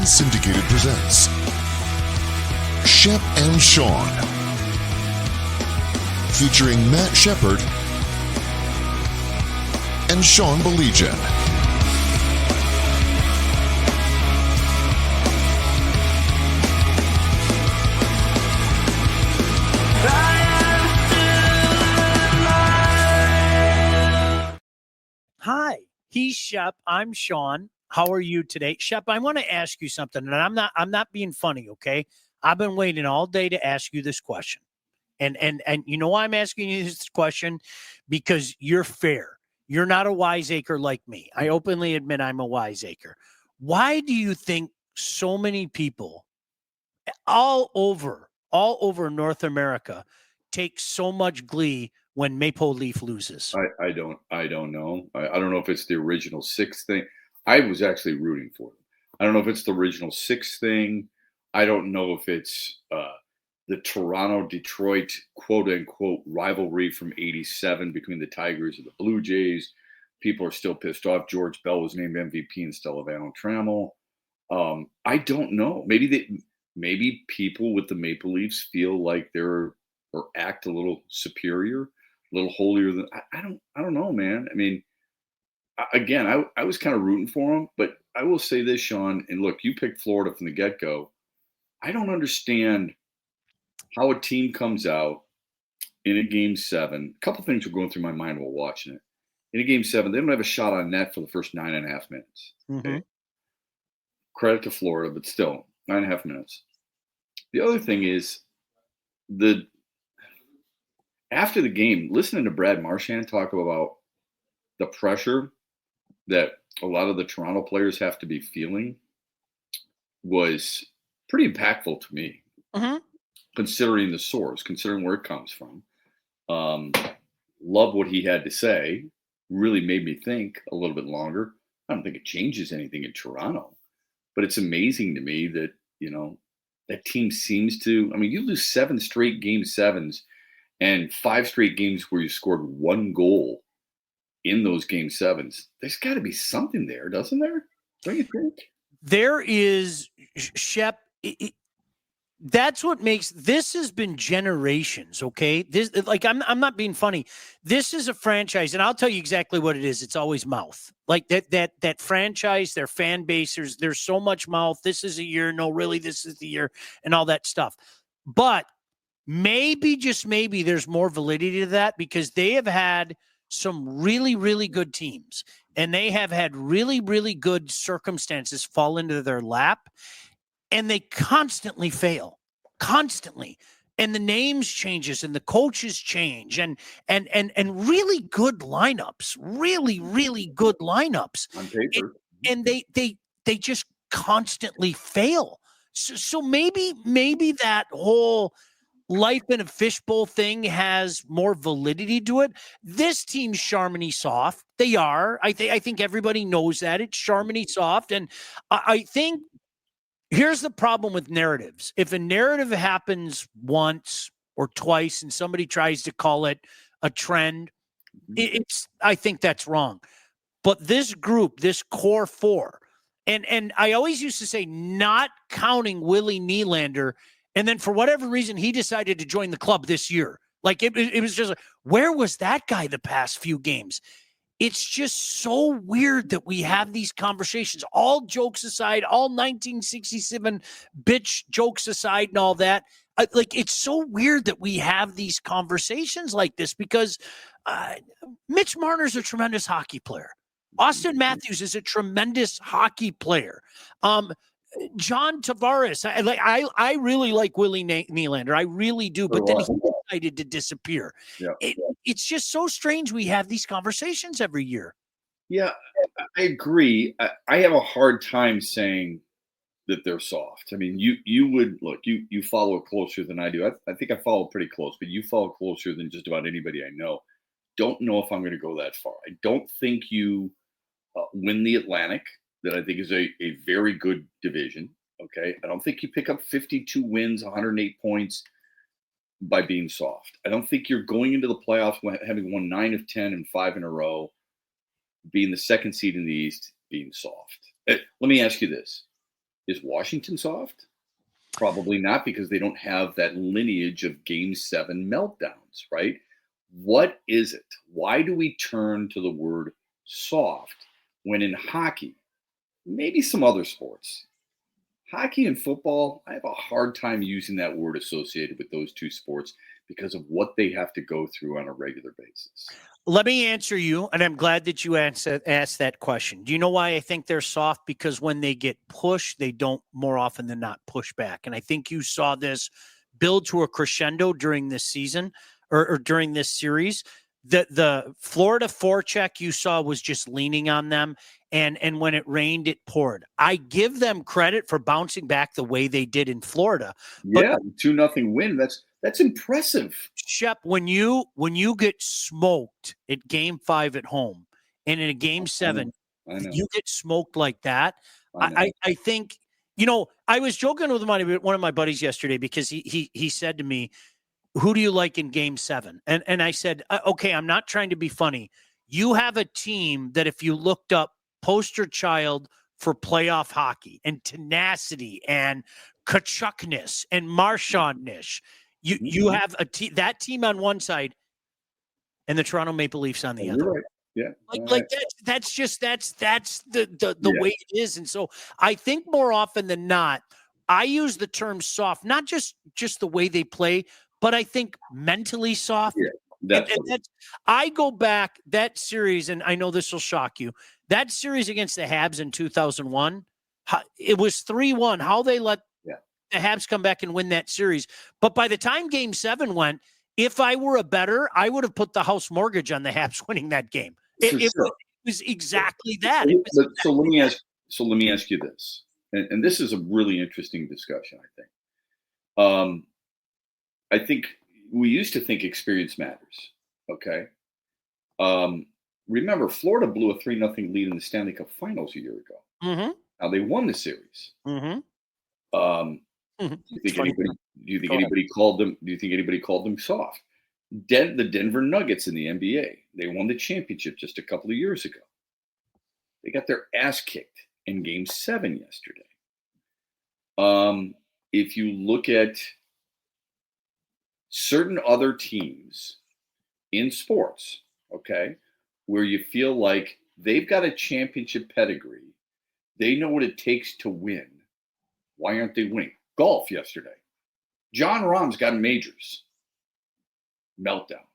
Unsyndicated presents Shep and Sean, featuring Matt Shepard and Sean Baligian. Hi, he's Shep. I'm Sean. How are you today? Shep, I want to ask you something, and I'm not being funny, okay? I've been waiting all day to ask you this question. And you know why I'm asking you this question? Because you're fair. You're not a wiseacre like me. I openly admit I'm a wiseacre. Why do you think so many people all over North America take so much glee when Maple Leaf loses? I don't know. I don't know if it's the original six thing. I was actually rooting for them. I don't know if it's the original six thing. I don't know if it's the Toronto-Detroit quote-unquote rivalry from '87 between the Tigers and the Blue Jays. People are still pissed off. George Bell was named MVP instead of Alan Trammell. I don't know. Maybe people with the Maple Leafs feel like they're or act a little superior, a little holier than I don't know, man. I mean, again, I was kind of rooting for them, but I will say this, Sean, and look, you picked Florida from the get-go. I don't understand how a team comes out in a game 7. A couple things were going through my mind while watching it. In a game 7, they don't have a shot on net for the first 9.5 minutes. Okay? Mm-hmm. Credit to Florida, but still, 9.5 minutes. The other thing is after the game, listening to Brad Marchand talk about the pressure that a lot of the Toronto players have to be feeling was pretty impactful to me, considering the source, considering where it comes from. Love what he had to say. Really made me think a little bit longer. I don't think it changes anything in Toronto, but it's amazing to me that, that team seems to, you lose 7 straight game 7s and 5 straight games where you scored 1 goal in those game 7s. There's got to be something there, doesn't there? Don't you think? There is, Shep. That's what makes this has been generations. Okay, this I'm not being funny. This is a franchise, and I'll tell you exactly what it is. It's always mouth. Like that franchise, their fan base. There's so much mouth. This is a year. No, really, this is the year, and all that stuff. But maybe, just maybe, there's more validity to that because they have had some really, really good teams, and they have had really, really good circumstances fall into their lap, and they constantly fail, constantly. And the names changes and the coaches change and really good lineups, really, really good lineups. On paper. And they just constantly fail. So maybe that whole life in a fishbowl thing has more validity to it. This team's Charmony soft. They are. I think everybody knows that. It's Charmony soft. And I think here's the problem with narratives. If a narrative happens once or twice and somebody tries to call it a trend, I think that's wrong. But this group, this core 4, and I always used to say not counting Willie Nylander. And then for whatever reason, he decided to join the club this year. Like it was just, where was that guy the past few games? It's just so weird that we have these conversations, all jokes aside, all 1967 bitch jokes aside and all that. It's so weird that we have these conversations like this because Mitch Marner's a tremendous hockey player. Austin Matthews is a tremendous hockey player. John Tavares, I really like Willie Nylander. I really do. But then he decided to disappear. Yeah. It's just so strange we have these conversations every year. Yeah, I agree. I have a hard time saying that they're soft. I mean, you would look, you follow it closer than I do. I think I follow pretty close, but you follow closer than just about anybody I know. Don't know if I'm going to go that far. I don't think you win the Atlantic. That I think is a very good division, okay? I don't think you pick up 52 wins, 108 points by being soft. I don't think you're going into the playoffs having won 9 of 10 and 5 in a row, being the second seed in the East, being soft. Let me ask you this. Is Washington soft? Probably not, because they don't have that lineage of Game 7 meltdowns, right? What is it? Why do we turn to the word soft when in hockey, maybe some other sports, hockey and football, I have a hard time using that word associated with those two sports because of what they have to go through on a regular basis? Let me answer you, and I'm glad that you asked that question. Do you know why I think they're soft? Because when they get pushed, they don't more often than not push back. And I think you saw this build to a crescendo during this season or during this series. The Florida forecheck you saw was just leaning on them. And when it rained, it poured. I give them credit for bouncing back the way they did in Florida. Yeah, 2-0 win. That's impressive. Shep, when you get smoked at Game 5 at home, and in a Game 7, you get smoked like that. I think, I was joking with one of my buddies yesterday because he said to me, "Who do you like in Game 7?" And I said, "Okay, I'm not trying to be funny. You have a team that if you looked up, poster child for playoff hockey and tenacity and Kachukness and Marchand-ness. You have that team on one side and the Toronto Maple Leafs on the other." Right. Yeah. That's the way it is. And so I think more often than not, I use the term soft, not just the way they play, but I think mentally soft. Yeah, I go back that series, and I know this will shock you. That series against the Habs in 2001, it was 3-1. How they let the Habs come back and win that series. But by the time Game 7 went, if I were a bettor, I would have put the house mortgage on the Habs winning that game. It was exactly that. So let me ask you this, and this is a really interesting discussion. I think we used to think experience matters. Okay. Remember, Florida blew a 3-0 lead in the Stanley Cup Finals a year ago. Mm-hmm. Now they won the series. Mm-hmm. Do you think anybody called them soft? The Denver Nuggets in the NBA, they won the championship just a couple of years ago. They got their ass kicked in Game 7 yesterday. If you look at certain other teams in sports, okay, where you feel like they've got a championship pedigree, they know what it takes to win. Why aren't they winning? Golf yesterday. John Rahm's got majors. Meltdown.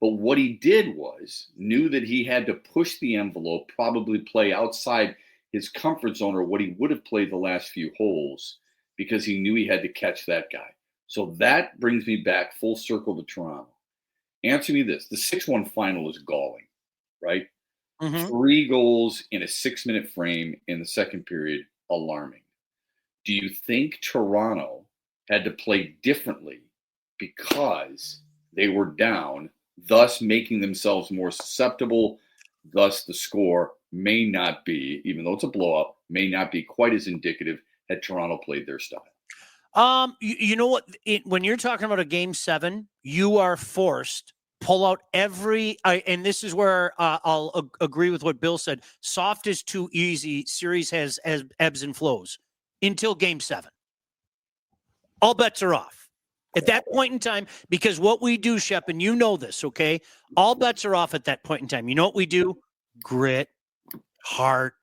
But what he did was knew that he had to push the envelope, probably play outside his comfort zone or what he would have played the last few holes, because he knew he had to catch that guy. So that brings me back full circle to Toronto. Answer me this. The 6-1 final is galling, right? Mm-hmm. 3 goals in a 6-minute frame in the second period, alarming. Do you think Toronto had to play differently because they were down, thus making themselves more susceptible? Thus, the score may not be, even though it's a blowout, may not be quite as indicative had Toronto played their style. You know what? When you're talking about a Game 7, you are forced pull out every, and this is where I'll agree with what Bill said. Soft is too easy. Series has ebbs and flows until Game 7. All bets are off at that point in time, because what we do, Shep, and you know this, okay? All bets are off at that point in time. You know what we do? Grit, heart,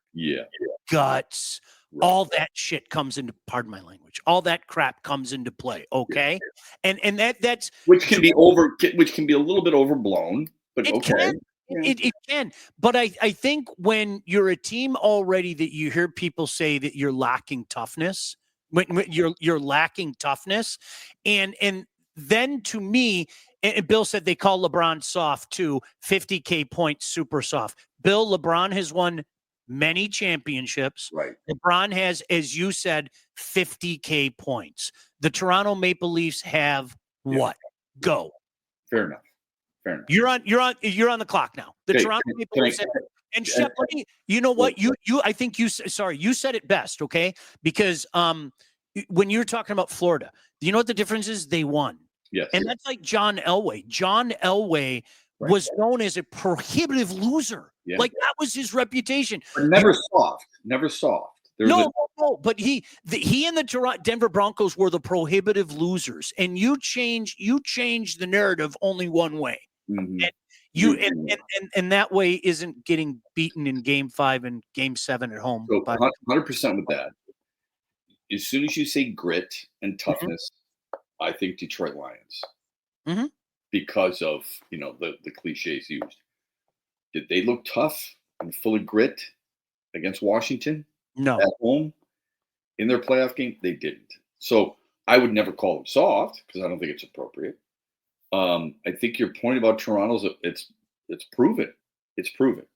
guts. Right. All that shit comes into, pardon my language, all that crap comes into play, okay? And that's which can be a little bit overblown, but okay. It can. But I think when you're a team already that you hear people say that you're lacking toughness, when you're lacking toughness, and then to me, and Bill said they call LeBron soft too, 50K points, super soft. Bill, LeBron has won many championships. Right. LeBron has, as you said, 50K points. The Toronto Maple Leafs have what? Go. Fair enough. You're on the clock now. The Toronto Maple Leafs have, and Shep, you know what? I think you said it best, okay? Because when you're talking about Florida, you know what the difference is? They won. Yes. And that's like John Elway. John Elway was known as a prohibitive loser. Yeah. Like that was his reputation. But never soft. No, but he and the Denver Broncos were the prohibitive losers, and you change the narrative only one way, Mm-hmm. and that way isn't getting beaten in Game 5 and Game 7 at home. So 100% with that. As soon as you say grit and toughness, I think Detroit Lions, because of the cliches used. Did they look tough and full of grit against Washington? No. At home in their playoff game, they didn't. So I would never call them soft because I don't think it's appropriate. I think your point about Toronto's it's proven. It's proven.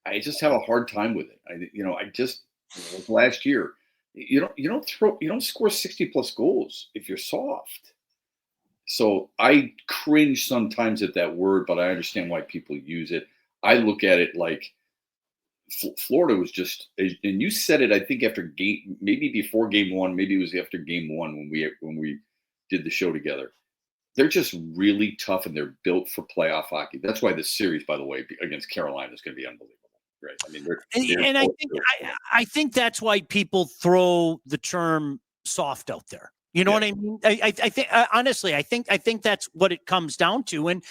I just have a hard time with it. Last year, you don't score 60 plus goals if you're soft. So I cringe sometimes at that word, but I understand why people use it. I look at it like Florida was just, and you said it, I think maybe before Game 1, maybe it was after Game 1 when we did the show together. They're just really tough and they're built for playoff hockey. That's why this series, by the way, against Carolina is going to be unbelievable. Right? I mean, I think that's why people throw the term soft out there. You know what I mean? I think honestly, I think that's what it comes down to. And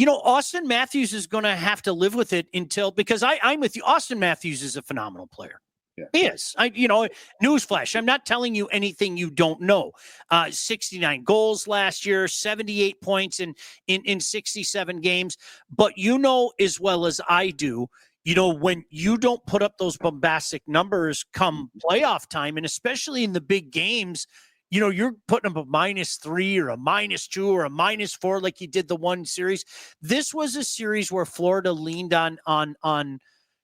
Austin Matthews is going to have to live with it because I'm with you. Austin Matthews is a phenomenal player. Yeah. He is. Newsflash. I'm not telling you anything you don't know. 69 goals last year, 78 points in 67 games. But as well as I do, when you don't put up those bombastic numbers come playoff time, and especially in the big games, you're putting up a -3 or a -2 or a -4 like you did the one series. This was a series where Florida leaned on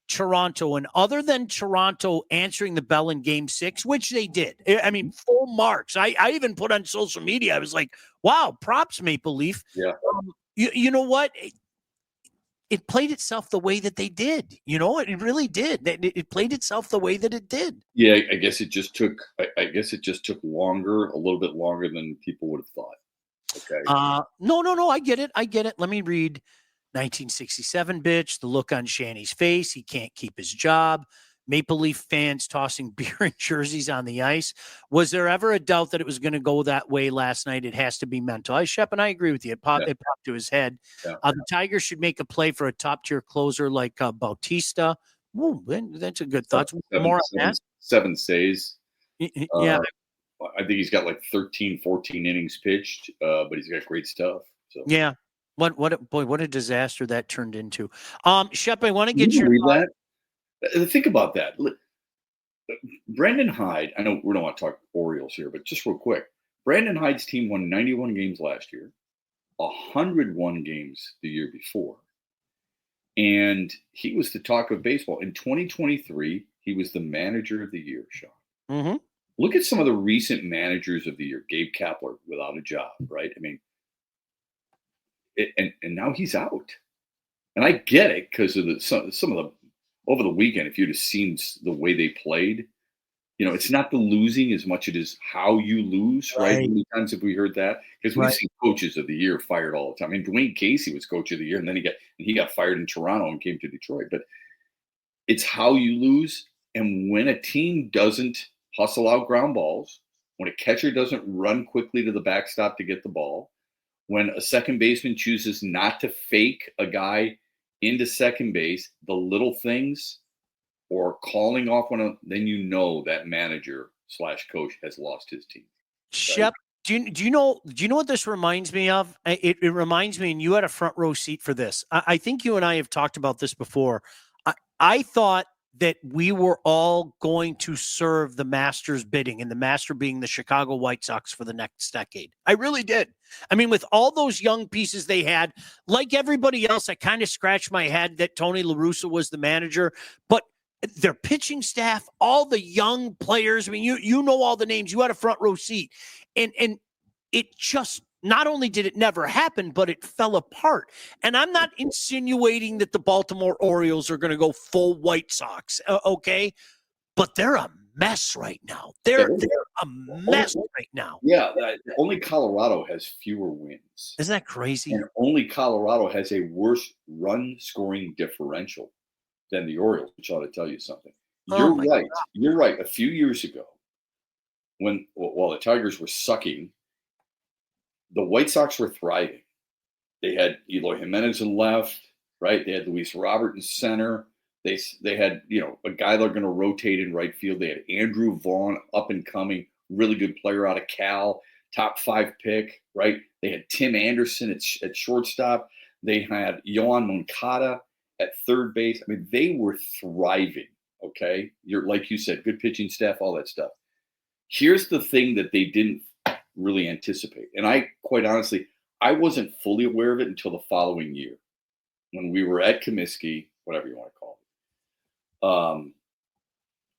Toronto, and other than Toronto answering the bell in Game 6, which they did, I mean, full marks. I even put on social media, I was like, wow, props Maple Leaf. Yeah. You know what? It played itself the way that they did. It really did. It played itself the way that it did. Yeah, I guess it just took. I guess it just took longer, a little bit longer than people would have thought. Okay. No. I get it. Let me read. 1967, bitch. The look on Shanny's face. He can't keep his job. Maple Leaf fans tossing beer and jerseys on the ice. Was there ever a doubt that it was going to go that way last night? It has to be mental. Shep, and I agree with you. It popped to his head. Yeah. The Tigers should make a play for a top-tier closer like Bautista. Ooh, that's a good thought. More on that. 7 says. Yeah. I think he's got like 13, 14 innings pitched, but he's got great stuff. So. Yeah. What a disaster that turned into. Shep, I want to get your that. Think about that. Brandon Hyde, I know we don't want to talk Orioles here, but just real quick. Brandon Hyde's team won 91 games last year, 101 games the year before. And he was the talk of baseball. In 2023, he was the manager of the year, Sean. Mm-hmm. Look at some of the recent managers of the year. Gabe Kapler without a job, right? I mean, and now he's out. And I get it because of some of the over the weekend, if you'd have seen the way they played, it's not the losing as much as it is how you lose, right? How many times have we heard that? Because we've seen coaches of the year fired all the time. I mean, Dwayne Casey was coach of the year, and then he got fired in Toronto and came to Detroit. But it's how you lose. And when a team doesn't hustle out ground balls, when a catcher doesn't run quickly to the backstop to get the ball, when a second baseman chooses not to fake a guy into second base, the little things, or calling off then that manager / coach has lost his team. Right? Shep, do you know what this reminds me of? It reminds me, and you had a front row seat for this. I think you and I have talked about this before. I thought that we were all going to serve the master's bidding, and the master being the Chicago White Sox for the next decade. I really did. I mean, with all those young pieces they had, like everybody else, I kind of scratched my head that Tony La Russa was the manager, but their pitching staff, all the young players, I mean, you know all the names, you had a front row seat, and it just, not only did it never happen, but it fell apart. And I'm not insinuating that the Baltimore Orioles are going to go full White Sox, okay? But they're a mess right now. They're a mess right now. Yeah, only Colorado has fewer wins. Isn't that crazy? And only Colorado has a worse run-scoring differential than the Orioles, which ought to tell you something. You're my right. You're right. A few years ago, while the Tigers were sucking, the White Sox were thriving. They had Eloy Jimenez in left, right? They had Luis Robert in center. They had, a guy they're going to rotate in right field. They had Andrew Vaughn, up and coming, really good player out of Cal, top 5 pick, right? They had Tim Anderson at shortstop. They had Yohan Moncada at third base. I mean, they were thriving. Okay, like you said, good pitching staff, all that stuff. Here's the thing that they didn't really anticipate, and I quite honestly, I wasn't fully aware of it until the following year when we were at Comiskey, whatever you want to call it.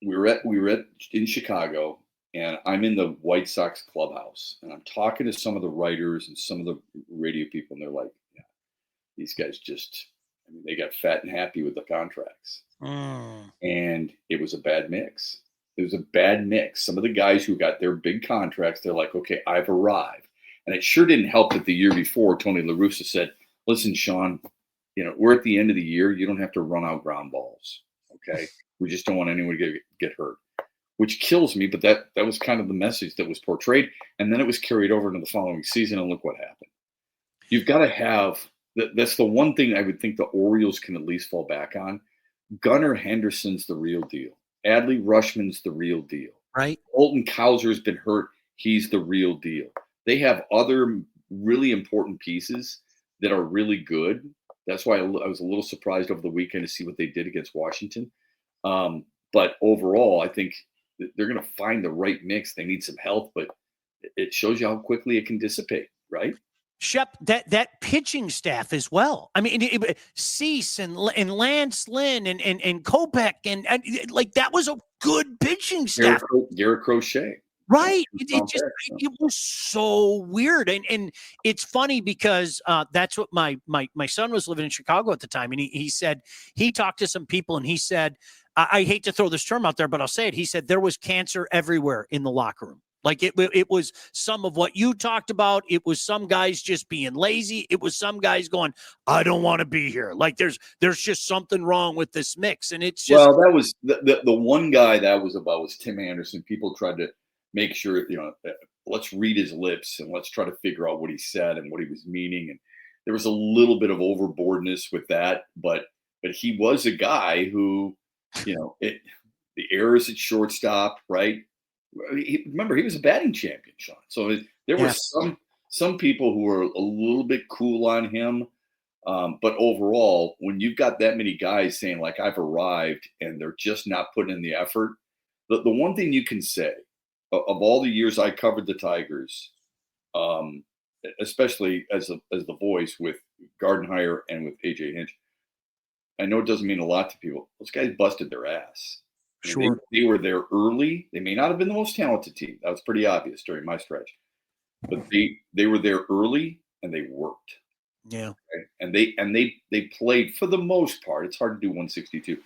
We were in Chicago, and I'm in the White Sox clubhouse, and I'm talking to some of the writers and some of the radio people, and they're like, "Yeah, these guys they got fat and happy with the contracts." And it was a bad mix. It was a bad mix. Some of the guys who got their big contracts, they're like, okay, I've arrived. And it sure didn't help that the year before, Tony La Russa said, listen, Sean, we're at the end of the year. You don't have to run out ground balls. Okay. We just don't want anyone to get hurt, which kills me. But that was kind of the message that was portrayed. And then it was carried over into the following season. And look what happened. You've got to have, that's the one thing I would think the Orioles can at least fall back on. Gunnar Henderson's the real deal. Adley Rutschman's the real deal. Right. Colton Cowser's been hurt. He's the real deal. They have other really important pieces that are really good. That's why I was a little surprised over the weekend to see what they did against Washington. But overall, I think they're going to find the right mix. They need some health, but it shows you how quickly it can dissipate, right? Shep, that pitching staff as well. I mean, Cease and Lance Lynn and Kopech and like that was a good pitching staff. Garrett Crochet. Right. It was so weird. And it's funny because that's what my son was living in Chicago at the time. And he said, he talked to some people and he said, I hate to throw this term out there, but I'll say it. He said there was cancer everywhere in the locker room. Like it was some of what you talked about. It was some guys just being lazy. It was some guys going, I don't want to be here. Like there's just something wrong with this mix. And it's just. Well, that was the one guy that was about was Tim Anderson. People tried to make sure, let's read his lips and let's try to figure out what he said and what he was meaning. And there was a little bit of overboardness with that, but he was a guy who, the errors at shortstop, right? Remember, he was a batting champion, Sean. So there were some people who were a little bit cool on him. But overall, when you've got that many guys saying, like, I've arrived and they're just not putting in the effort, the one thing you can say of all the years I covered the Tigers, especially as the voice with Gardenhire and with AJ Hinch, I know it doesn't mean a lot to people. Those guys busted their ass. Sure. They were there early. They may not have been the most talented team. That was pretty obvious during my stretch. But they were there early and they worked. Yeah. Okay? And they played for the most part. It's hard to do 162,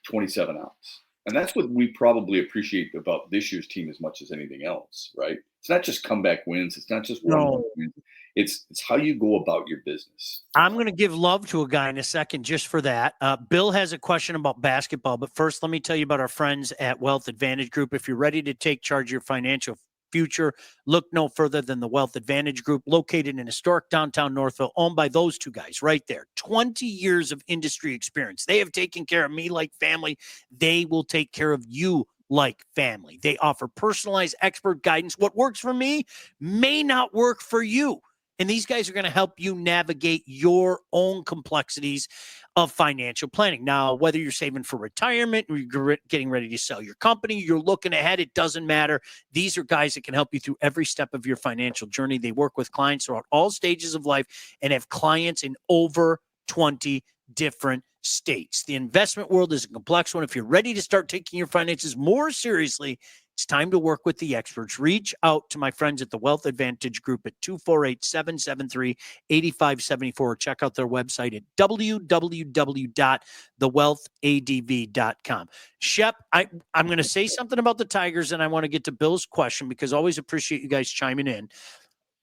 27 outs. And that's what we probably appreciate about this year's team as much as anything else, right? It's not just comeback wins. It's not just one win. It's how you go about your business. I'm going to give love to a guy in a second just for that. Bill has a question about basketball, but first let me tell you about our friends at Wealth Advantage Group. If you're ready to take charge of your financial future, look no further than the Wealth Advantage Group, located in historic downtown Northville, owned by those two guys right there. 20 years of industry experience. They have taken care of me like family. They will take care of you like family. They offer personalized expert guidance. What works for me may not work for you. And these guys are going to help you navigate your own complexities of financial planning. Now, whether you're saving for retirement, or you're getting ready to sell your company, you're looking ahead, it doesn't matter. These are guys that can help you through every step of your financial journey. They work with clients throughout all stages of life and have clients in over 20 different states. The investment world is a complex one. If you're ready to start taking your finances more seriously, it's time to work with the experts. Reach out to my friends at the Wealth Advantage Group at 248-773-8574. Check out their website at www.thewealthadv.com. Shep, I'm going to say something about the Tigers, and I want to get to Bill's question because I always appreciate you guys chiming in.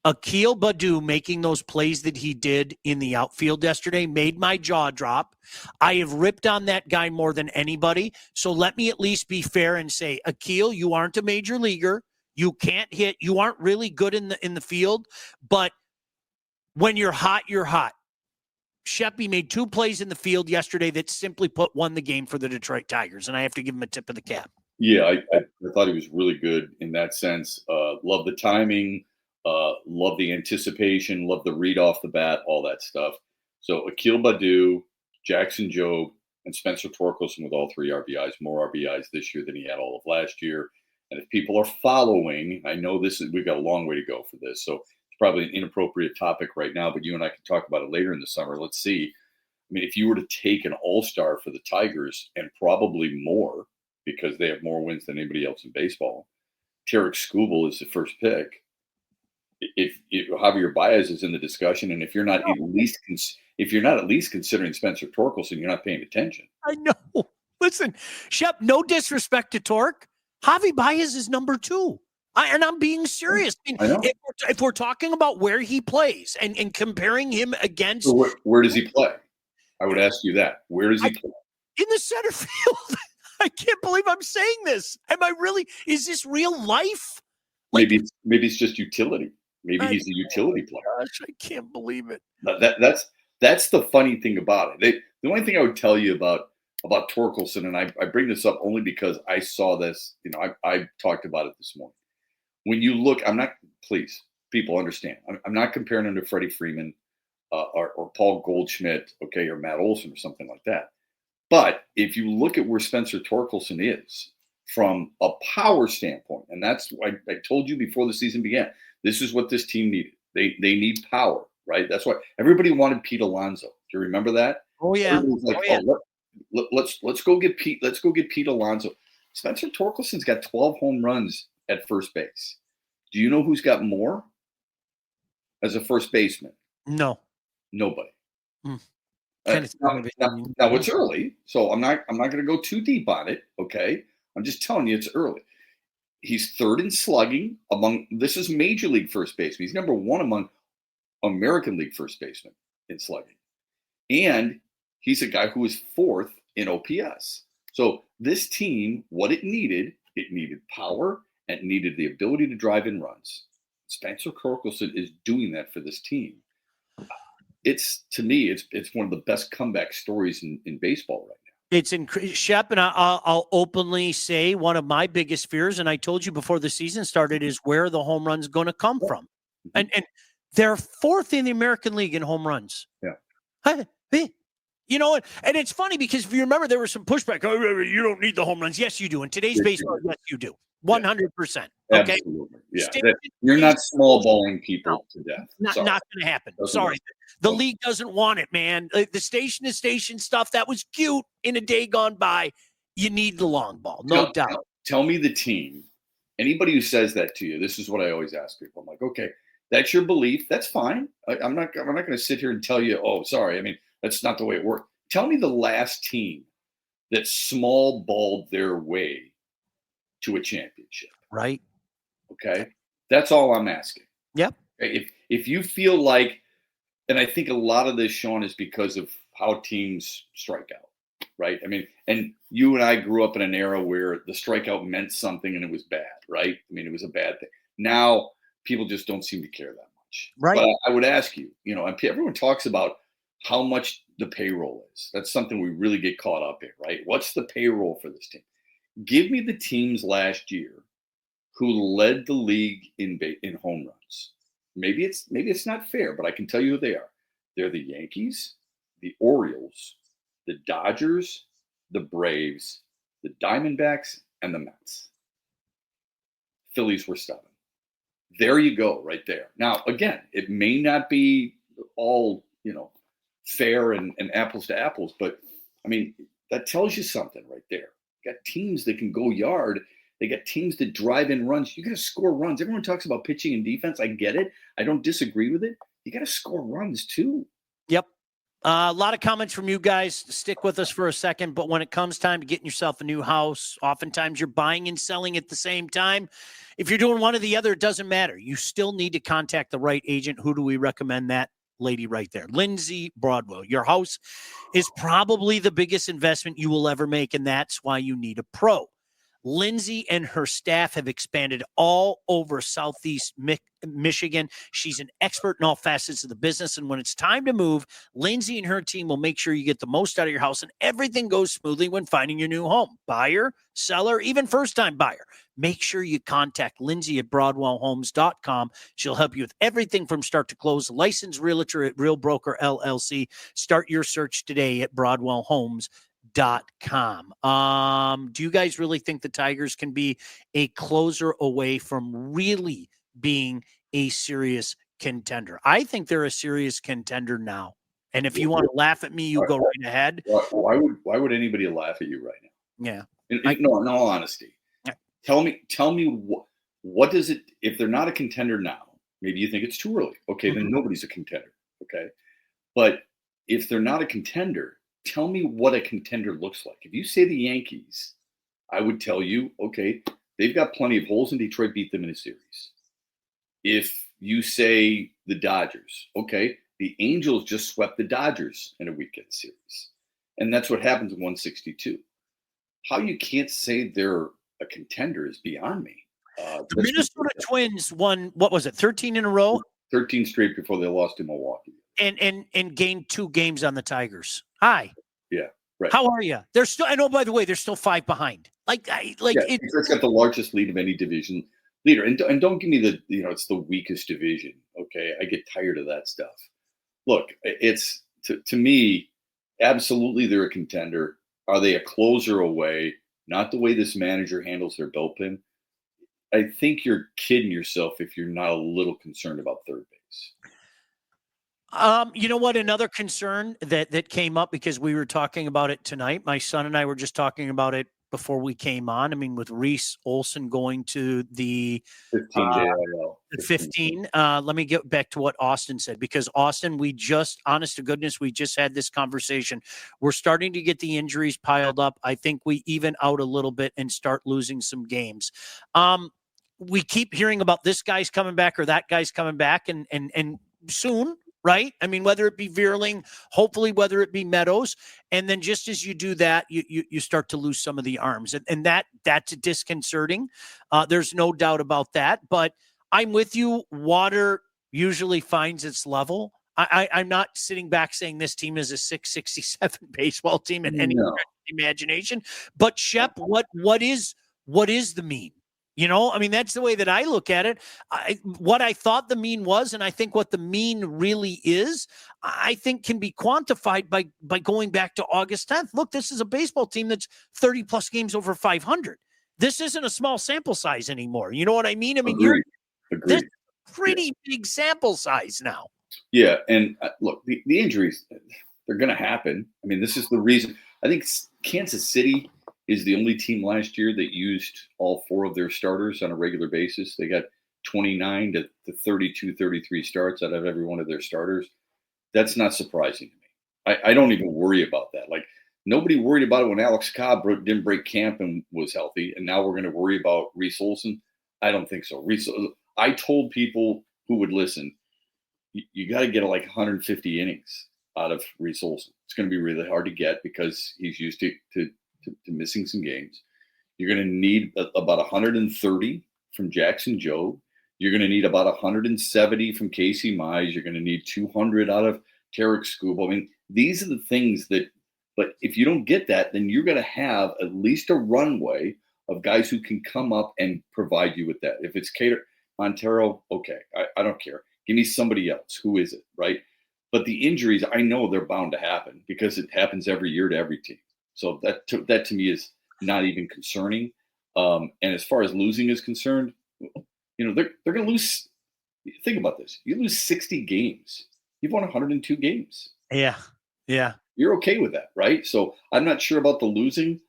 Akil Baddoo making those plays that he did in the outfield yesterday made my jaw drop. I have ripped on that guy more than anybody. So let me at least be fair and say, Akil, you aren't a major leaguer. You can't hit. You aren't really good in the field. But when you're hot, you're hot. Sheppy made 2 plays in the field yesterday that simply won the game for the Detroit Tigers, and I have to give him a tip of the cap. Yeah, I thought he was really good in that sense. Love the timing, love the anticipation, love the read off the bat, all that stuff. So Akil Baddoo, Jackson Jobe, and Spencer Torkelson with all 3 RBIs, more RBIs this year than he had all of last year. And if people are following, I know we've got a long way to go for this, so it's probably an inappropriate topic right now, but you and I can talk about it later in the summer. Let's see. I mean, if you were to take an all-star for the Tigers, and probably more, because they have more wins than anybody else in baseball, Tarek Skubal is the first pick. If Javier Baez is in the discussion, and if you're not at least considering Spencer Torkelson, you're not paying attention. I know. Listen, Shep, no disrespect to Torque. Javi Baez is number 2. And I'm being serious. I know. If we're talking about where he plays and comparing him against. So where does he play? I would ask you that. Where does he play? In the center field. I can't believe I'm saying this. Am I really? Is this real life? Maybe it's just utility. Maybe he's a utility player. Gosh, I can't believe it. That's the funny thing about it. The only thing I would tell you about Torkelson, and I bring this up only because I saw this. I talked about it this morning. When you look, please, people understand. I'm not comparing him to Freddie Freeman or Paul Goldschmidt, okay, or Matt Olson or something like that. But if you look at where Spencer Torkelson is from a power standpoint, and that's why I told you before the season began, this is what this team needed. They need power, right? That's why everybody wanted Pete Alonso. Do you remember that? Oh yeah. Let's go get Pete. Let's go get Pete Alonso. Spencer Torkelson's got 12 home runs at first base. Do you know who's got more as a first baseman? No. Nobody. Now it's early, so I'm not going to go too deep on it. Okay, I'm just telling you it's early. He's 3rd in slugging this is Major League first baseman. He's number 1 among American League first basemen in slugging, and he's a guy who is 4th in OPS. So this team, what it needed power and needed the ability to drive in runs. Spencer Torkelson is doing that for this team. To me, it's one of the best comeback stories in baseball right now. It's Shep, and I'll openly say one of my biggest fears, and I told you before the season started, is where the home run's going to come from. And they're 4th in the American League in home runs. Yeah. You know, and it's funny because if you remember, there was some pushback. Oh, you don't need the home runs. Yes, you do. In today's baseball, yes, you do. 100%. Okay. Absolutely. Yeah. You're not small balling people to death. Not going to happen. Sorry. The league doesn't want it, man. The station to station stuff, that was cute in a day gone by. You need the long ball. No doubt. Tell me the team. Anybody who says that to you, this is what I always ask people. I'm like, okay, that's your belief. That's fine. I'm not going to sit here and tell you, oh, sorry. I mean, that's not the way it worked. Tell me the last team that small balled their way to a championship. Right. Okay. That's all I'm asking. Yep. If you feel like, and I think a lot of this, Sean, is because of how teams strike out, right? I mean, and you and I grew up in an era where the strikeout meant something and it was bad, right? I mean, it was a bad thing. Now people just don't seem to care that much. Right. But I would ask you, everyone talks about how much the payroll is. That's something we really get caught up in, right? What's the payroll for this team? Give me the teams last year who led the league in home runs. Maybe it's not fair, but I can tell you who they are. They're the Yankees, the Orioles, the Dodgers, the Braves, the Diamondbacks, and the Mets. Phillies were 7. There you go, right there. Now, again, it may not be all, fair and apples to apples, but I mean, that tells you something right there. You got teams that can go yard. They got teams that drive in runs. You got to score runs. Everyone talks about pitching and defense. I get it. I don't disagree with it. You got to score runs too. Yep. A lot of comments from you guys. Stick with us for a second, but when it comes time to getting yourself a new house, oftentimes you're buying and selling at the same time. If you're doing one or the other, it doesn't matter. You still need to contact the right agent. Who do we recommend? That lady right there, Lindsay Broadwell. Your house is probably the biggest investment you will ever make, and that's why you need a pro. Lindsay and her staff have expanded all over Southeast Michigan. She's an expert in all facets of the business. And when it's time to move, Lindsay and her team will make sure you get the most out of your house and everything goes smoothly when finding your new home. Buyer, seller, even first-time buyer. Make sure you contact Lindsay at BroadwellHomes.com. She'll help you with everything from start to close. Licensed realtor at Real Broker LLC. Start your search today at BroadwellHomes.com. Do you guys really think the Tigers can be a closer away from really being a serious contender? I think they're a serious contender now. And if you want to laugh at me, you go right ahead. Why would anybody laugh at you right now? Yeah. In all honesty, tell me what does it, if they're not a contender now, maybe you think it's too early. Okay, then nobody's a contender. Okay. But if they're not a contender, tell me what a contender looks like. If you say the Yankees, I would tell you, okay, they've got plenty of holes and Detroit beat them in a series. If you say the Dodgers, okay, the Angels just swept the Dodgers in a weekend series. And that's what happens in 162. How you can't say they're a contender is beyond me. The Minnesota Twins won, what was it, 13 in a row? 13 straight before they lost to Milwaukee. And gained 2 games on the Tigers. Hi. Yeah. Right. How are you? They're still, I know, by the way, they're still 5 behind. It's got the largest lead of any division leader. And don't give me it's the weakest division. Okay. I get tired of that stuff. Look, it's to me, absolutely they're a contender. Are they a closer away? Not the way this manager handles their bullpen. I think you're kidding yourself if you're not a little concerned about third base. You know what? Another concern that came up because we were talking about it tonight. My son and I were just talking about it before we came on. I mean, with Reese Olson going to the 15. Let me get back to what Austin said, because Austin, honest to goodness, we just had this conversation. We're starting to get the injuries piled up. I think we even out a little bit and start losing some games. We keep hearing about this guy's coming back or that guy's coming back and soon. Right? I mean, whether it be Veerling, hopefully whether it be Meadows. And then just as you do that, you start to lose some of the arms. And that's disconcerting. There's no doubt about that. But I'm with you. Water usually finds its level. I'm not sitting back saying this team is a 667 baseball team in any imagination. But Shep, what is the mean? You know, I mean, that's the way that I look at it. What I thought the mean was, and I think what the mean really is, I think can be quantified by going back to August 10th. Look, this is a baseball team that's 30 plus games over 500. This isn't a small sample size anymore. You know what I mean? I mean, this is a pretty big sample size now. Yeah. And look, the injuries, they're going to happen. I mean, this is the reason. I think Kansas City is the only team last year that used all 4 of their starters on a regular basis. They got 29 to 32, 33 starts out of every one of their starters. That's not surprising to me. I don't even worry about that. Like, nobody worried about it when Alex Cobb didn't break camp and was healthy, and now we're going to worry about Reese Olson. I don't think so. I told people who would listen, you got to get like 150 innings out of Reese Olson. It's going to be really hard to get because he's used to missing some games. You're going to need about 130 from Jackson Jobe. You're going to need about 170 from Casey Mize. You're going to need 200 out of Tarek Skubal. I mean, these are the things but if you don't get that, then you're going to have at least a runway of guys who can come up and provide you with that. If it's Montero, okay, I don't care. Give me somebody else. Who is it, right? But the injuries, I know they're bound to happen because it happens every year to every team. So that to me is not even concerning. And as far as losing is concerned, they're going to lose. Think about this. You lose 60 games. You've won 102 games. Yeah. Yeah. You're okay with that, right? So I'm not sure about the losing.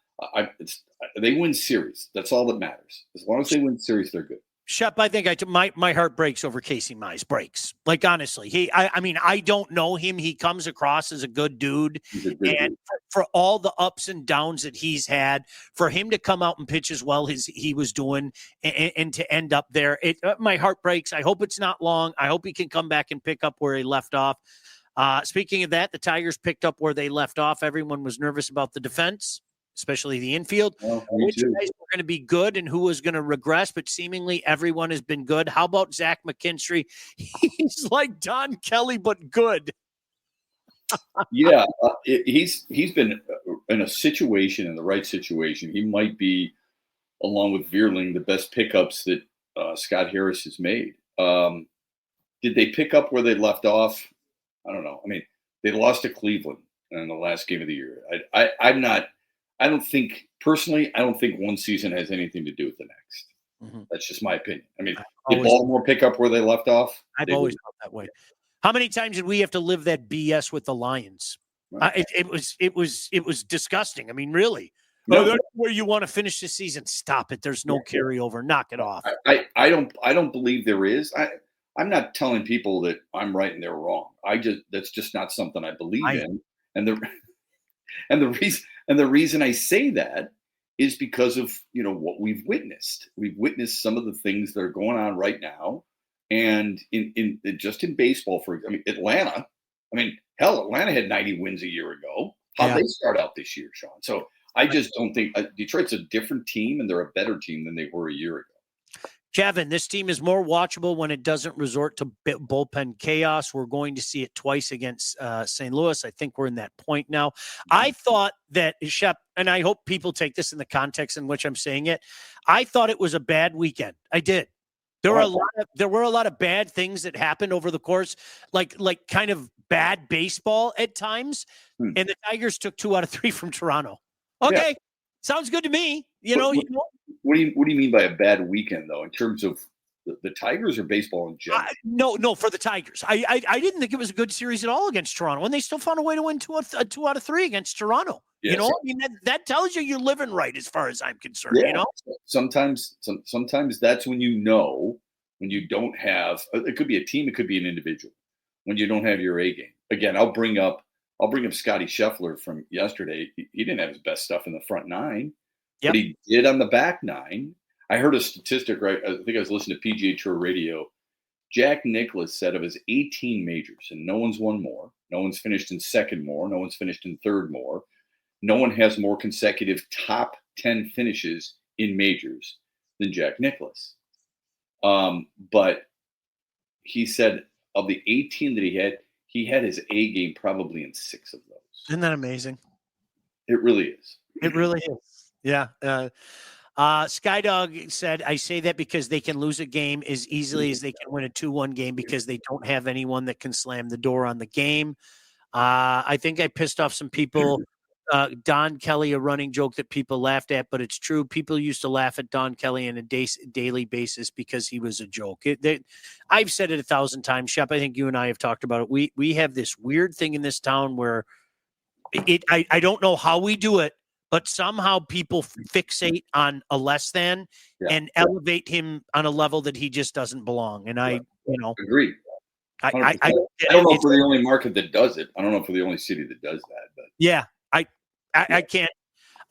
They win series. That's all that matters. As long as they win series, they're good. Shep, I think my heart breaks over Casey Mize. Breaks. Like, honestly, I mean, I don't know him. He comes across as a good dude. He's a good And dude. for all the ups and downs that he's had, for him to come out and pitch as well as he was doing and to end up there, my heart breaks. I hope it's not long. I hope he can come back and pick up where he left off. Speaking of that, the Tigers picked up where they left off. Everyone was nervous about the defense, especially the infield. Which guys were going to be good and who was going to regress, but seemingly everyone has been good. How about Zach McKinstry? He's like Don Kelly, but good. Yeah, he's been in a situation, in the right situation. He might be, along with Veerling, the best pickups that Scott Harris has made. Did they pick up where they left off? I don't know. I mean, they lost to Cleveland in the last game of the year. I don't think one season has anything to do with the next. Mm-hmm. That's just my opinion. I mean, did Baltimore pick up where they left off? I've always felt that way. How many times did we have to live that BS with the Lions? Right. It was disgusting. I mean, really. No, that's where you want to finish the season. Stop it. There's no carryover. Knock it off. I don't believe there is. I'm not telling people that I'm right and they're wrong. That's just not something I believe in. And the reason I say that is because of, what we've witnessed. We've witnessed some of the things that are going on right now. And in baseball, Atlanta, Atlanta had 90 wins a year ago. How'd they start out this year, Sean? So I just don't think Detroit's a different team and they're a better team than they were a year ago. Kevin, this team is more watchable when it doesn't resort to bullpen chaos. We're going to see it twice against St. Louis. I think we're in that point now. I thought that, Shep, and I hope people take this in the context in which I'm saying it, I thought it was a bad weekend. I did. There were a lot of bad things that happened over the course, like kind of bad baseball at times. And the Tigers took 2 out of 3 from Toronto. Okay. Sounds good to me. What do you mean by a bad weekend, though, in terms of the Tigers or baseball in general? No, for the Tigers. I didn't think it was a good series at all against Toronto, and they still found a way to win 2 out of 3 against Toronto. Yes. That tells you you're living right as far as I'm concerned. Sometimes that's when when you don't have. It could be a team, it could be an individual. When you don't have your A game. Again, I'll bring up Scotty Scheffler from yesterday. He didn't have his best stuff in the front 9. Yep. But he did on the back 9. I heard a statistic, right? I think I was listening to PGA Tour Radio. Jack Nicklaus said of his 18 majors, and no one's won more. No one's finished in second more. No one's finished in third more. No one has more consecutive top 10 finishes in majors than Jack Nicklaus. But he said of the 18 that he had his A game probably in 6 of those. Isn't that amazing? It really is. It really is. Yeah. Skydog said, I say that because they can lose a game as easily as they can win a 2-1 game because they don't have anyone that can slam the door on the game. I think I pissed off some people. Don Kelly, a running joke that people laughed at, but it's true. People used to laugh at Don Kelly on a daily basis because he was a joke. I've said it 1,000 times, Shep. I think you and I have talked about it. We have this weird thing in this town where I don't know how we do it, but somehow people fixate on a less than and elevate him on a level that he just doesn't belong. And I agree. I don't know if we're the only market that does it. I don't know if we're the only city that does that. But yeah, I can't.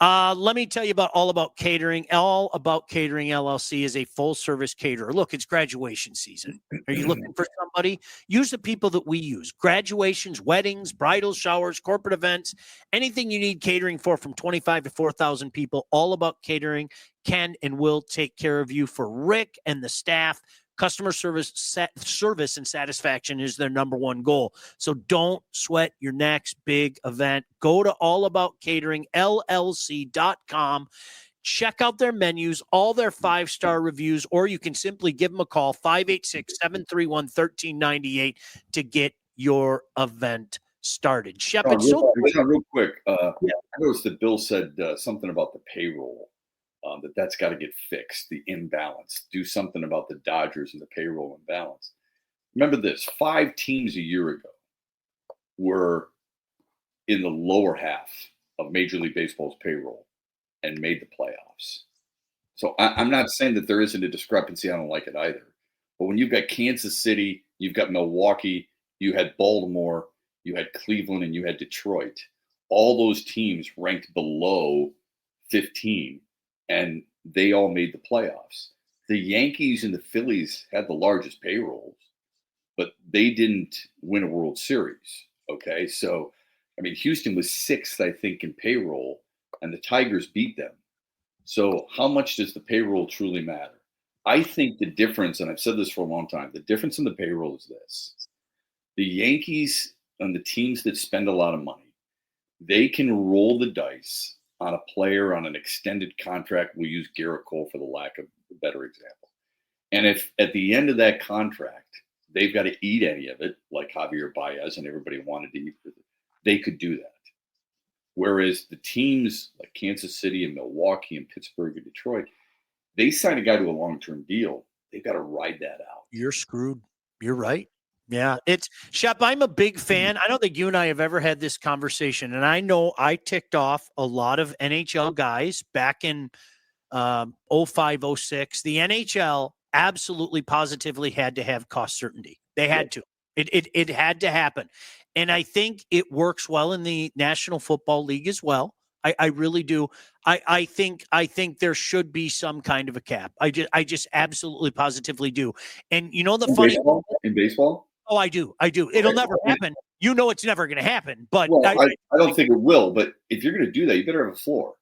Let me tell you about All About Catering. All About Catering LLC is a full-service caterer. Look, it's graduation season. Are you looking for somebody? Use the people that we use. Graduations, weddings, bridal showers, corporate events, anything you need catering for from 25 to 4,000 people. All About Catering can and will take care of you. For Rick and the staff, customer service and satisfaction is their number one goal. So don't sweat your next big event. Go to allaboutcateringllc.com. Check out their menus, all their 5-star reviews, or you can simply give them a call, 586-731-1398 to get your event started. Shep, real quick. I noticed that Bill said something about the payroll. That's got to get fixed, the imbalance. Do something about the Dodgers and the payroll imbalance. Remember this, 5 teams a year ago were in the lower half of Major League Baseball's payroll and made the playoffs. So I'm not saying that there isn't a discrepancy. I don't like it either. But when you've got Kansas City, you've got Milwaukee, you had Baltimore, you had Cleveland, and you had Detroit. All those teams ranked below 15, and they all made the playoffs. The Yankees and the Phillies had the largest payrolls, but they didn't win a World Series. Okay, so I mean, Houston was 6th, I think, in payroll, and the Tigers beat them. So how much does the payroll truly matter? I think the difference, and I've said this for a long time, the difference in the payroll is this. The Yankees and the teams that spend a lot of money, they can roll the dice on a player on an extended contract. We'll use Garrett Cole for the lack of a better example. And if at the end of that contract, they've got to eat any of it, like Javier Baez and everybody wanted to eat, they could do that. Whereas the teams like Kansas City and Milwaukee and Pittsburgh and Detroit, they sign a guy to a long-term deal. They've got to ride that out. You're screwed. You're right. Yeah, it's Shep. I'm a big fan. I don't think you and I have ever had this conversation, and I know I ticked off a lot of NHL guys back in 05, 06. The NHL absolutely positively had to have cost certainty. They had to. It had to happen. And I think it works well in the National Football League as well. I really do. I think there should be some kind of a cap. I just absolutely positively do. And you know the funny in baseball? Oh, I do. It'll never happen. You know it's never going to happen. But well, I don't think it will. But if you're going to do that, you better have a floor.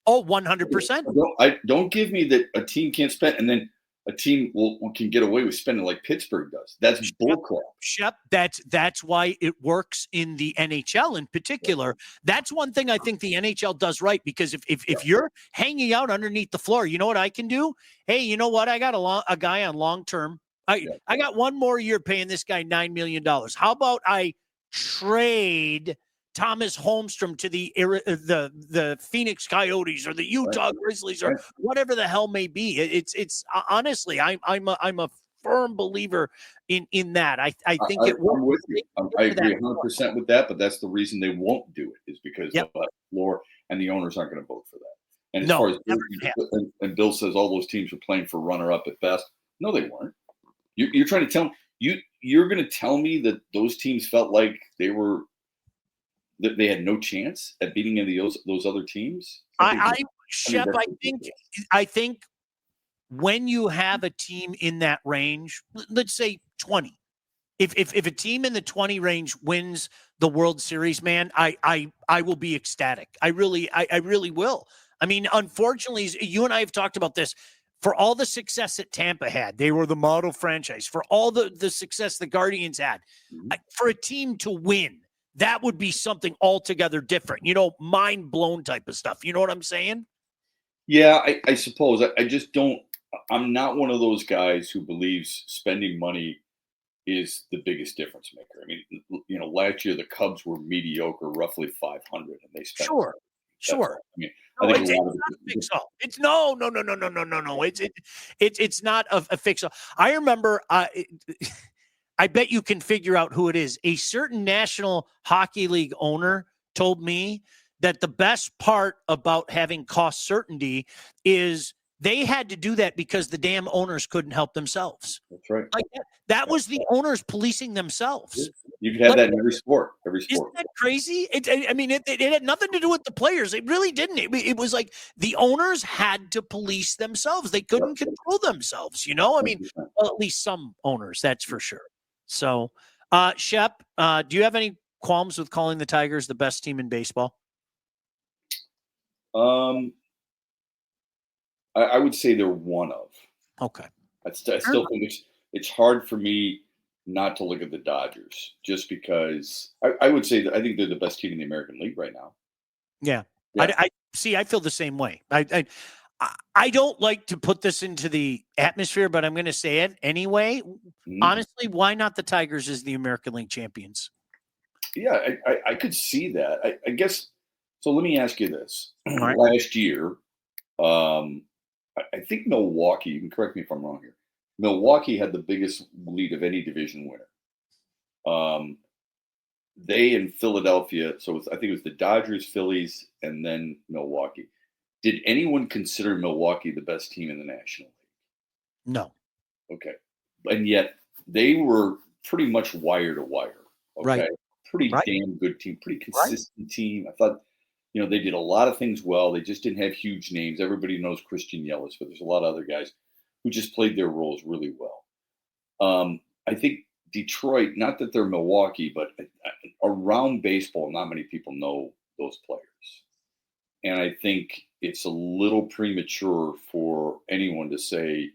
Oh, 100%. Don't give me that a team can't spend and then a team can get away with spending like Pittsburgh does. That's bullcrap. Shep, that's why it works in the NHL in particular. That's one thing I think the NHL does right, because if you're hanging out underneath the floor, you know what I can do? Hey, you know what? I got a guy on long term. I got one more year paying this guy $9 million. How about I trade Thomas Holmstrom to the Phoenix Coyotes or the Utah Grizzlies or whatever the hell may be. It's honestly, I'm a firm believer in that. I think it works. I'm with you. I agree 100% with that, but that's the reason they won't do it, is because they'll have the floor and the owners aren't going to vote for that. And as far as and Bill says all those teams were playing for runner-up at best. No, they weren't. You're trying to tell me you're going to tell me that those teams felt like that they had no chance at beating any of those other teams? Shep, I think when you have a team in that range, let's say 20, if a team in the 20 range wins the World Series, man, I will be ecstatic. I really will. I mean, unfortunately, you and I have talked about this. For all the success that Tampa had, they were the model franchise. For all the success the Guardians had, for a team to win, that would be something altogether different. Mind blown type of stuff. You know what I'm saying? Yeah, I suppose. I just don't. I'm not one of those guys who believes spending money is the biggest difference maker. I mean, last year the Cubs were mediocre, roughly 500, and they spent. Sure. I mean, no, it's not a fix-all. It's no. It's not a fix-all. I remember. I bet you can figure out who it is. A certain National Hockey League owner told me that the best part about having cost certainty is they had to do that because the damn owners couldn't help themselves. That's right. Like that was the owners policing themselves. You could have that in every sport. Isn't that crazy? It had nothing to do with the players. It really didn't. It was like the owners had to police themselves. They couldn't control themselves. I mean, well, at least some owners, that's for sure. So, Shep, do you have any qualms with calling the Tigers the best team in baseball? I would say they're one of. Okay. I still think it's hard for me not to look at the Dodgers, just because I would say that I think they're the best team in the American League right now. Yeah. I see. I feel the same way. I don't like to put this into the atmosphere, but I'm going to say it anyway. Honestly, why not the Tigers as the American League champions? Yeah, I could see that. I guess. So let me ask you this. Right. Last year, I think Milwaukee, you can correct me if I'm wrong here, Milwaukee had the biggest lead of any division winner. They in Philadelphia, so I think it was the Dodgers, Phillies, and then Milwaukee. Did anyone consider Milwaukee the best team in the National League? No. Okay. And yet they were pretty much wire to wire. Okay. Right. Pretty Right. damn good team, pretty consistent team. I thought, they did a lot of things well. They just didn't have huge names. Everybody knows Christian Yelich, but there's a lot of other guys who just played their roles really well. I think Detroit, not that they're Milwaukee, but around baseball, not many people know those players. And I think it's a little premature for anyone to say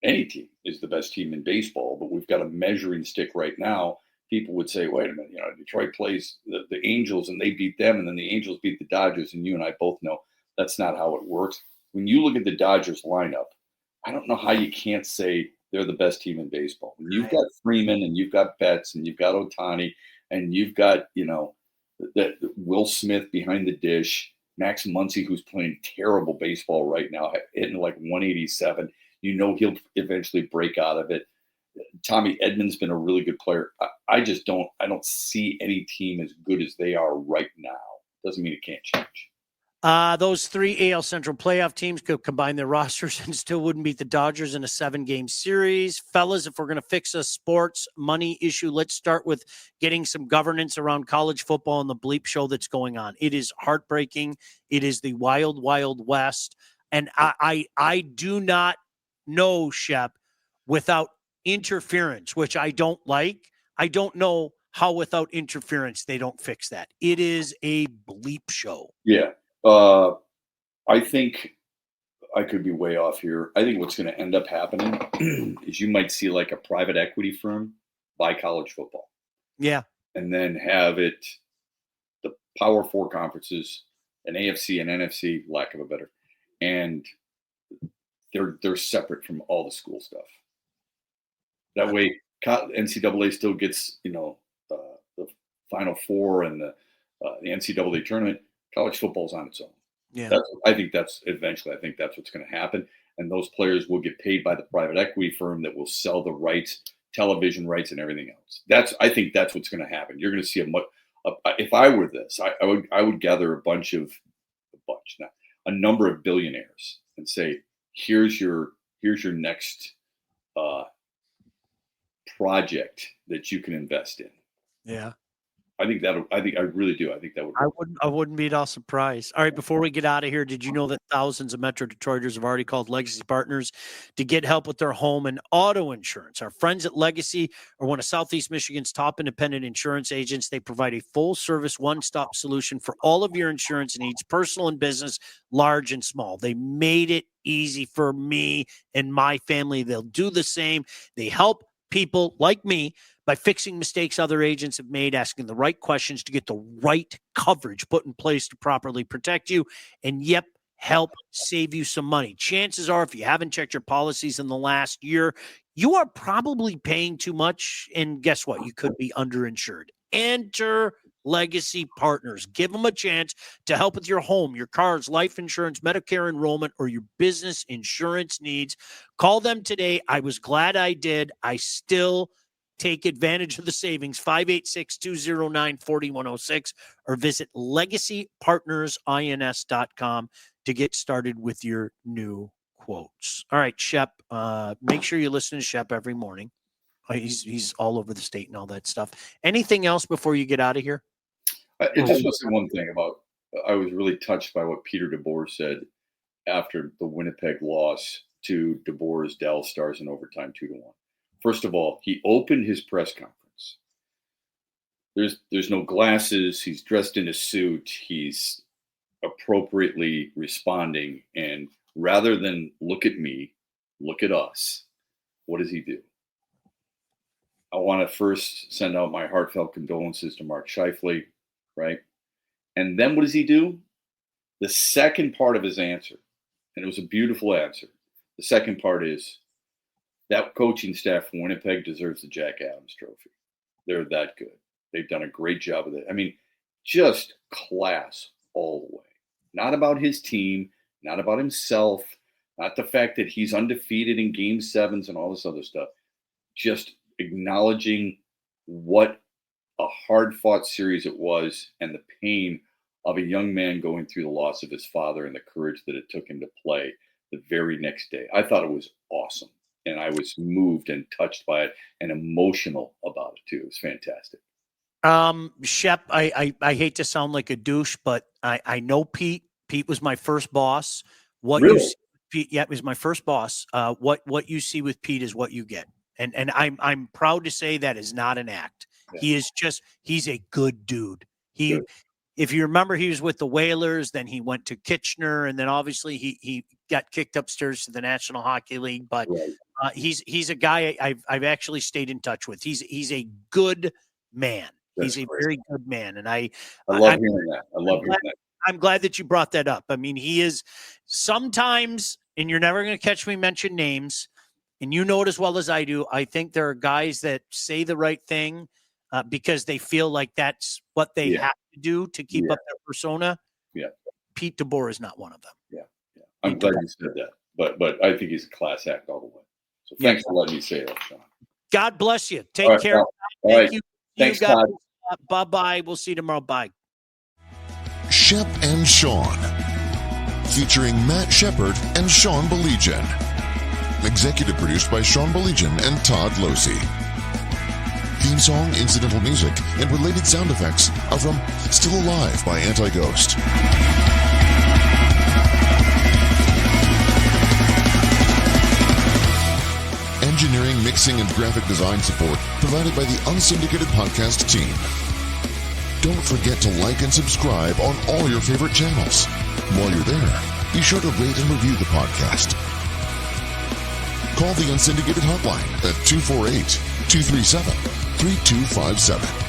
any team is the best team in baseball, but we've got a measuring stick right now. People would say, wait a minute, Detroit plays the Angels and they beat them, and then the Angels beat the Dodgers, and you and I both know that's not how it works. When you look at the Dodgers lineup, I don't know how you can't say they're the best team in baseball. When you've got Freeman and you've got Betts and you've got Ohtani and you've got, that Will Smith behind the dish, Max Muncy, who's playing terrible baseball right now, hitting like 187. He'll eventually break out of it. Tommy Edman's been a really good player. I don't see any team as good as they are right now. Doesn't mean it can't change. Those 3 AL Central playoff teams could combine their rosters and still wouldn't beat the Dodgers in a 7-game series. Fellas, if we're going to fix a sports money issue, let's start with getting some governance around college football and the bleep show that's going on. It is heartbreaking. It is the wild, wild west. And I do not know, Shep, without interference, which I don't like. I don't know how without interference they don't fix that. It is a bleep show. Yeah. I think I could be way off here. I think what's going to end up happening is you might see like a private equity firm buy college football. Yeah. And then have it, the Power 4 conferences, an AFC and NFC, lack of a better, and they're separate from all the school stuff. That way, NCAA still gets, the Final Four and the NCAA tournament. College football's on its own. Yeah, I think that's what's going to happen. And those players will get paid by the private equity firm that will sell the rights, television rights, and everything else. I think that's what's going to happen. You're going to see if I were this, I would gather a number of billionaires and say, here's your next project that you can invest in. Yeah. I really do. I think that would. I wouldn't be at all surprised. All right, before we get out of here, did you know that thousands of Metro Detroiters have already called Legacy Partners to get help with their home and auto insurance? Our friends at Legacy are one of Southeast Michigan's top independent insurance agents. They provide a full-service, one-stop solution for all of your insurance needs, personal and business, large and small. They made it easy for me and my family. They'll do the same. They help people like me by fixing mistakes other agents have made, asking the right questions to get the right coverage put in place to properly protect you, and help save you some money. Chances are, if you haven't checked your policies in the last year, you are probably paying too much, and guess what? You could be underinsured. Enter Legacy Partners. Give them a chance to help with your home, your cars, life insurance, Medicare enrollment, or your business insurance needs. Call them today. I was glad I did. I still take advantage of the savings, 586-209-4106, or visit legacypartnersins.com to get started with your new quotes. All right, Shep, make sure you listen to Shep every morning. He's all over the state and all that stuff. Anything else before you get out of here? It just was one thing about, I was really touched by what Peter DeBoer said after the Winnipeg loss to DeBoer's Dallas Stars in overtime 2-1. First of all, he opened his press conference. There's no glasses. He's dressed in a suit. He's appropriately responding. And rather than look at me, look at us, what does he do? I want to first send out my heartfelt condolences to Mark Scheifele, right? And then what does he do? The second part of his answer, and it was a beautiful answer. The second part is, that coaching staff from Winnipeg deserves the Jack Adams Trophy. They're that good. They've done a great job with it. I mean, just class all the way. Not about his team, not about himself, not the fact that he's undefeated in Game 7s and all this other stuff. Just acknowledging what a hard-fought series it was and the pain of a young man going through the loss of his father and the courage that it took him to play the very next day. I thought it was awesome. And I was moved and touched by it and emotional about it too. It was fantastic. Shep, I hate to sound like a douche, but I know Pete. Pete was my first boss. What Really? you see, Pete, yeah, it was my first boss. What you see with Pete is what you get. And I'm proud to say that is not an act. Yeah. He's a good dude. Good. If you remember, he was with the Whalers, then he went to Kitchener, and then obviously he got kicked upstairs to the National Hockey League. But right. He's a guy I've actually stayed in touch with. He's a good man. That's he's a great. Very good man, and I love hearing that. I love hearing that. I'm glad that you brought that up. I mean, he is sometimes, and you're never going to catch me mention names, and you know it as well as I do. I think there are guys that say the right thing because they feel like that's what they have to do to keep up their persona. Yeah. Pete DeBoer is not one of them. Yeah. I'm glad you said that, but I think he's a class act all the way. So thanks for letting me say that, Sean. God bless you. Take care. Thank you. Thanks, Todd. Bye-bye. We'll see you tomorrow. Bye. Shep and Sean, featuring Matt Shepard and Sean Baligian. Executive produced by Sean Baligian and Todd Losey. Theme song, incidental music, and related sound effects are from Still Alive by Anti-Ghost. Engineering, mixing, and graphic design support provided by the Unsyndicated Podcast team. Don't forget to like and subscribe on all your favorite channels. While you're there, be sure to rate and review the podcast. Call the Unsyndicated hotline at 248-237-3257.